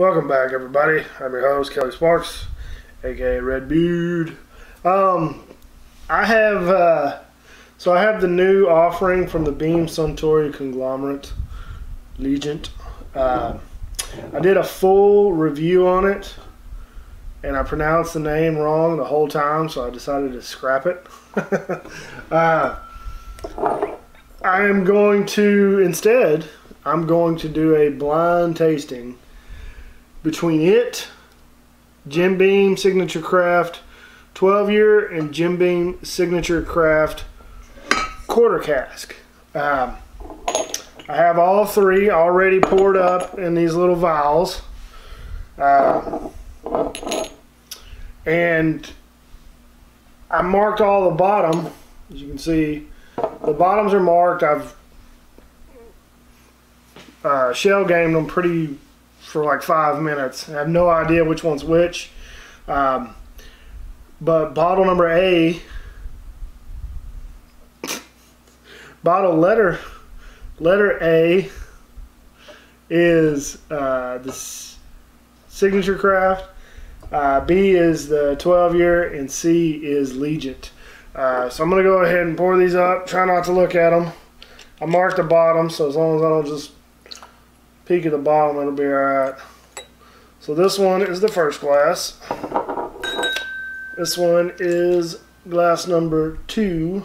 Welcome back, everybody. I'm your host, Kelly Sparks, aka Red Beard. I have the new offering from the Beam Suntory conglomerate, Legent. I did a full review on it, and I pronounced the name wrong the whole time, so I decided to scrap it. I'm going to do a blind tasting between it, Jim Beam Signature Craft 12-year and Jim Beam Signature Craft quarter cask. I have all three already poured up in these little vials, and I marked all the bottom. As you can see, the bottoms are marked. I've shell gamed them for like 5 minutes. I have no idea which one's which. But bottle number A, letter A is the Signature Craft, B is the 12-year, and C is Legent. So I'm going to go ahead and pour these up. Try not to look at them. I marked the bottom, so as long as I don't just peek at the bottom, it'll be alright. So this one is the first glass. This one is glass number 2.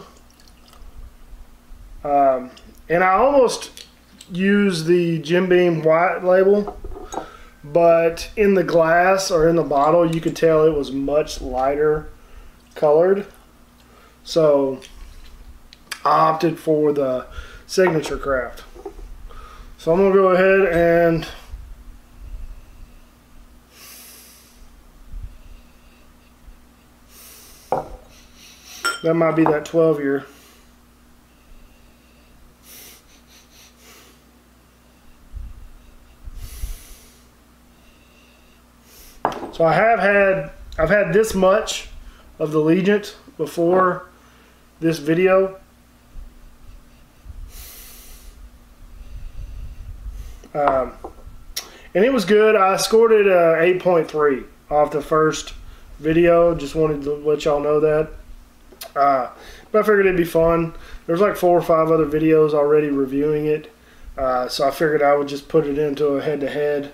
And I almost used the Jim Beam white label, but in the glass or in the bottle you could tell it was much lighter colored. So I opted for the Signature Craft. So I'm going to go ahead and that might be that 12-year. So I've had this much of the Legent before this video. And it was good. I scored it 8.3 off the first video. Just wanted to let y'all know that. But I figured it'd be fun. There's like 4 or 5 other videos already reviewing it. So I figured I would just put it into a head-to-head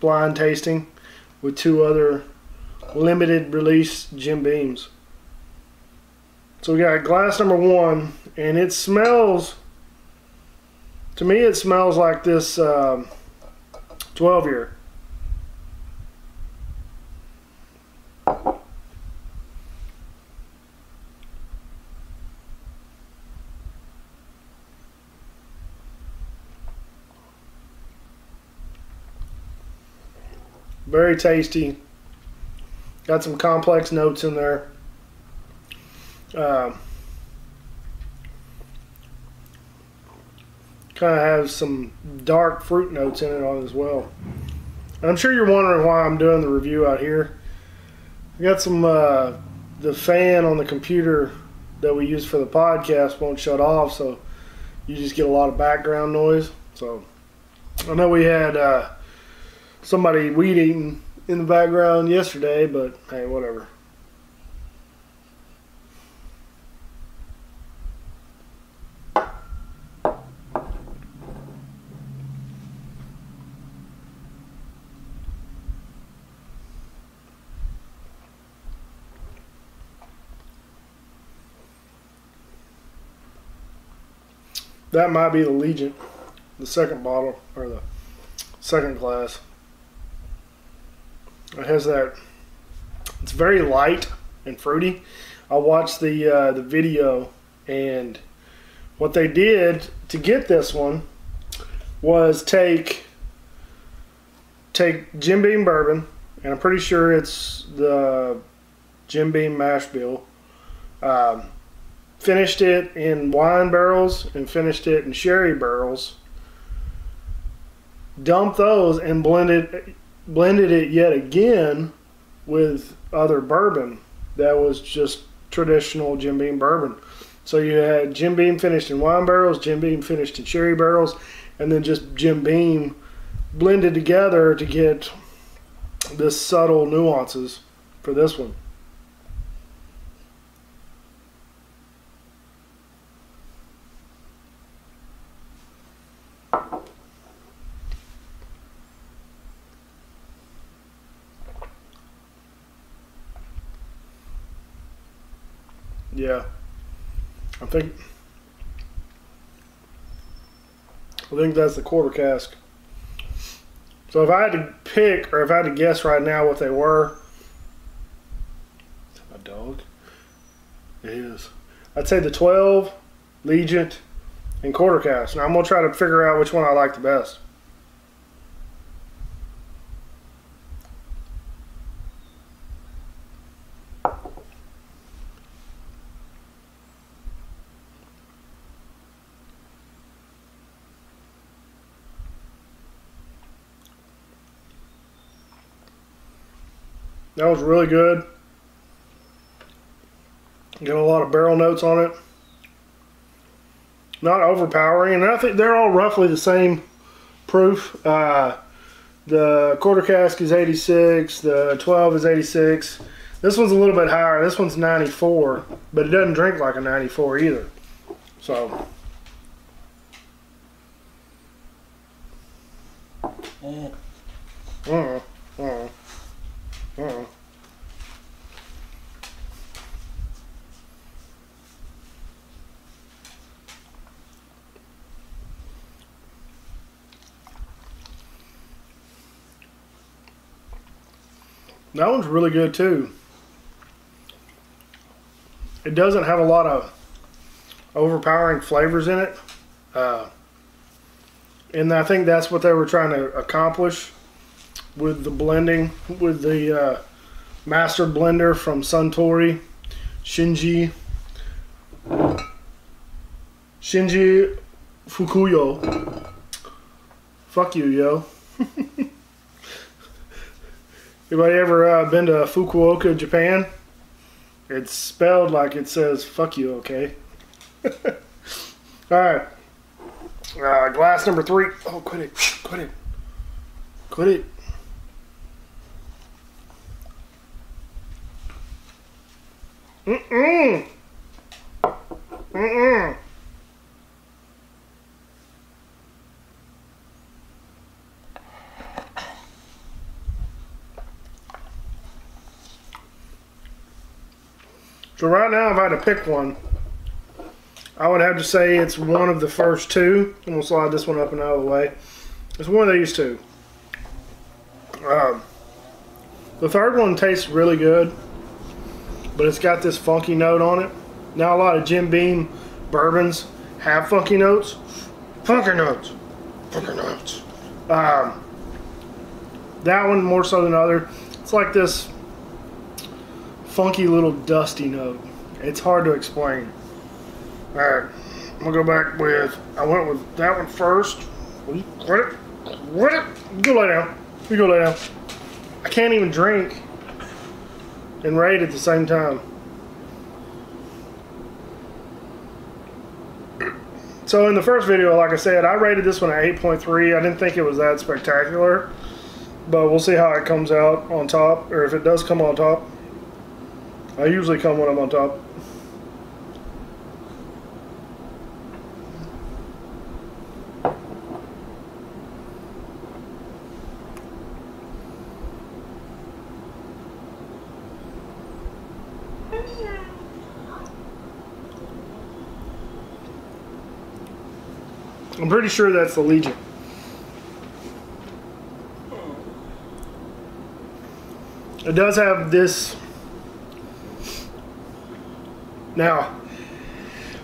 blind tasting with 2 other limited release Jim Beams. So we got glass number 1, and it smells, to me it smells like this 12-year. Very tasty. Got some complex notes in there. Kind of has some dark fruit notes in it on as well. And I'm sure you're wondering why I'm doing the review out here. I got some the fan on the computer that we use for the podcast won't shut off, so you just get a lot of background noise. So I know we had somebody weed eating in the background yesterday, but hey, whatever. That might be the Legent, the second bottle, or the second glass. It has that, it's very light and fruity. I watched the video, and what they did to get this one was take Jim Beam bourbon, and I'm pretty sure it's the Jim Beam mash bill, finished it in wine barrels and finished it in sherry barrels, dumped those and blended it yet again with other bourbon that was just traditional Jim Beam bourbon. So you had Jim Beam finished in wine barrels, Jim Beam finished in sherry barrels, and then just Jim Beam blended together to get this subtle nuances for this one. Yeah, I think that's the quarter cask. So if I had to pick, or if I had to guess right now what they were, is that my dog? It is. I'd say the 12, Legent, and quarter cask. Now I'm gonna try to figure out which one I like the best. That was really good. Got a lot of barrel notes on it. Not overpowering, and I think they're all roughly the same proof. The quarter cask is 86, the 12 is 86. This one's a little bit higher. This one's 94, but it doesn't drink like a 94 either. So. That one's really good too. It doesn't have a lot of overpowering flavors in it. And I think that's what they were trying to accomplish with the blending, with the master blender from Suntory, Shinji Fukuyo. Fuck you, yo. Anybody ever been to Fukuoka, Japan? It's spelled like it says fuck you, okay? Alright. Glass number 3. Oh, quit it. Quit it. Quit it. So right now, if I had to pick one, I would have to say it's one of the first two. And we'll slide this one up and out of the way. It's one of these two. The third one tastes really good, but it's got this funky note on it. Now a lot of Jim Beam bourbons have funky notes. Funky notes. Funky notes. That one more so than other. It's like this funky little dusty note. It's hard to explain. Alright, I'm gonna go back with, I went with that one first. Quit it. Quit it. Go lay down. You go lay down. I can't even drink and rate at the same time. So in the first video, like I said, I rated this one at 8.3. I didn't think it was that spectacular, but we'll see how it comes out on top, or if it does come on top. I usually come when I'm on top. I'm pretty sure that's the Legent. It does have this. Now,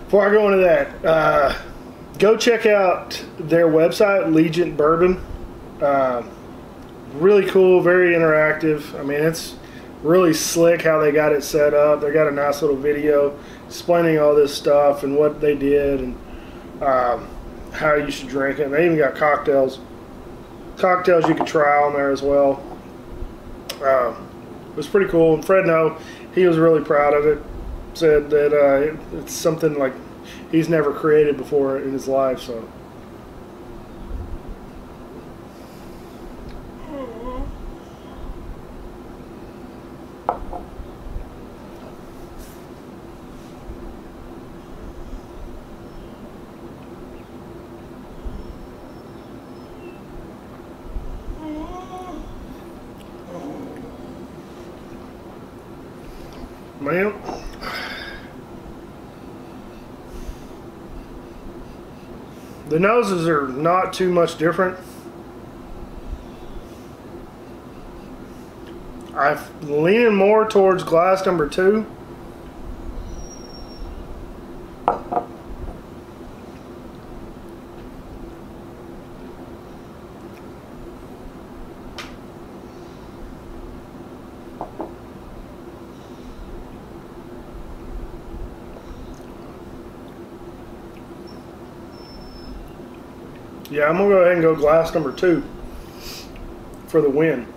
before I go into that, go check out their website, Legent Bourbon. Really cool, very interactive. I mean, it's really slick how they got it set up. They got a nice little video explaining all this stuff and what they did and how you should drink it. And they even got cocktails you could try on there as well. It was pretty cool. And Fred No, he was really proud of it. Said that it's something like he's never created before in his life. So Man. The noses are not too much different. I'm leaning more towards glass number 2. Yeah, I'm gonna go ahead and go glass number 2 for the win.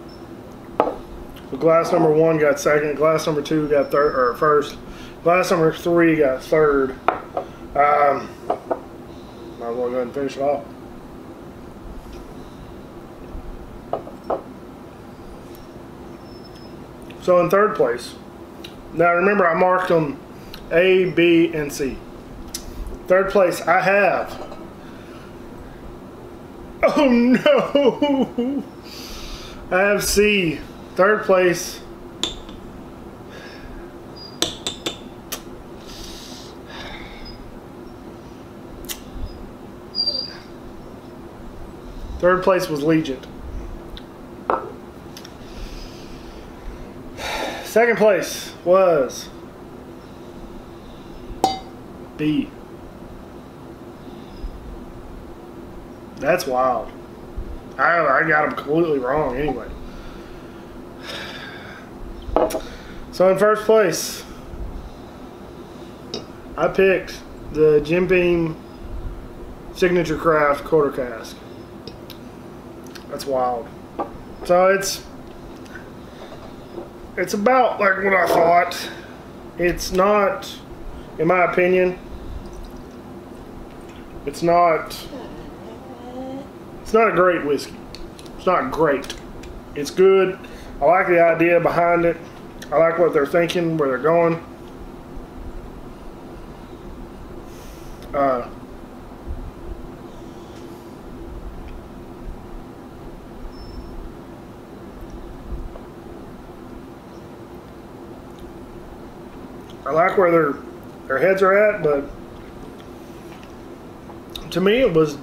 So glass number 1 got second, glass number 2 got third or first, glass number 3 got third. Might as well go ahead and finish it off. So in third place, now remember I marked them A, B, and C. Third place I have. Oh no! I have C. Third place. Third place was Legent. Second place was B. That's wild. I got them completely wrong anyway. So in first place, I picked the Jim Beam Signature Craft Quarter Cask. That's wild. So it's about like what I thought. It's not, in my opinion, it's not a great whiskey. It's not great. It's good. I like the idea behind it. I like what they're thinking, where they're going. I like where their heads are at, but to me it was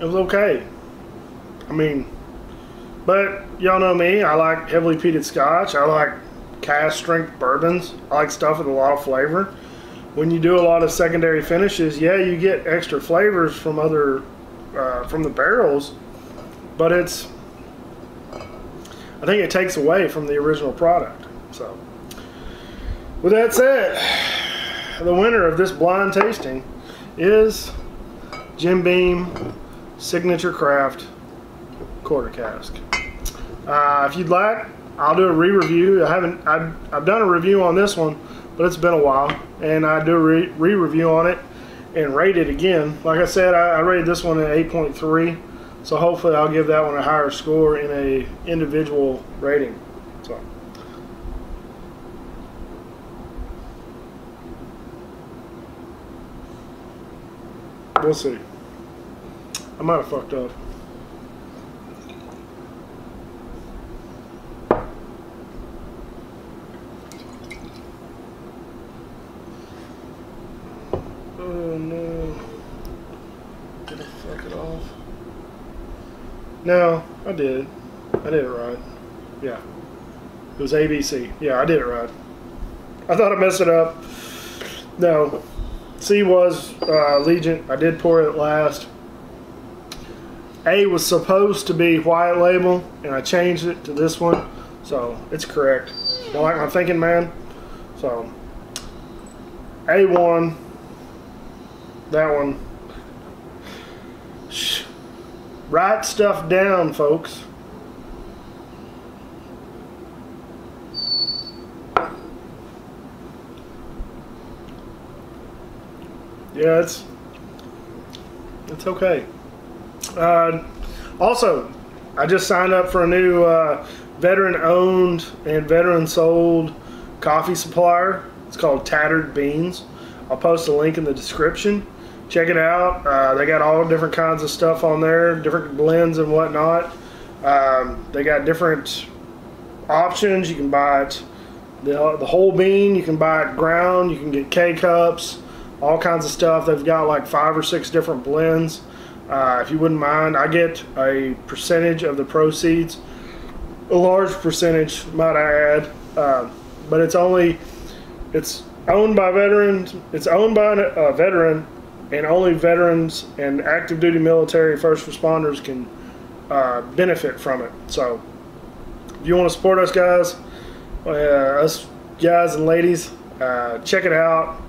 okay. I mean, but y'all know me, I like heavily peated scotch. I like cask strength bourbons. I like stuff with a lot of flavor. When you do a lot of secondary finishes, yeah, you get extra flavors from other from the barrels, but I think it takes away from the original product. So with that said, the winner of this blind tasting is Jim Beam Signature Craft Quarter Cask. If you'd like, I'll do a re-review. I've done a review on this one, but it's been a while, and I do a re-review on it and rate it again. Like I said, I rated this one at 8.3, so hopefully I'll give that one a higher score in a individual rating. So we'll see. I might have fucked up. Oh no. Did I fuck it off? No, I did. I did it right. Yeah. It was ABC. Yeah, I did it right. I thought I messed it up. No. C was Legent. I did pour it last. A was supposed to be white label, and I changed it to this one, so it's correct. Don't like my thinking, man? So A1, that one. Shh. Write stuff down, folks. Yeah, it's okay. Also, I just signed up for a new veteran-owned and veteran-sold coffee supplier. It's called Tattered Beans. I'll post a link in the description. Check it out. They got all different kinds of stuff on there, different blends and whatnot. They got different options. You can buy it the whole bean. You can buy it ground. You can get K-cups, all kinds of stuff. They've got like 5 or 6 different blends. If you wouldn't mind, I get a percentage of the proceeds, a large percentage, might I add. But it's owned by veterans. It's owned by a veteran, and only veterans and active duty military first responders can benefit from it. So if you want to support us guys, and ladies, check it out.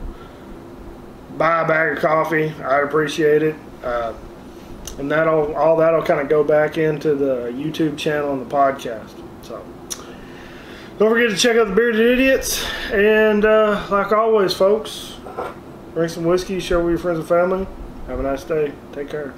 Buy a bag of coffee. I'd appreciate it. And all that'll kind of go back into the YouTube channel and the podcast. So don't forget to check out the Bearded Idiots. And like always, folks, drink some whiskey, share with your friends and family. Have a nice day. Take care.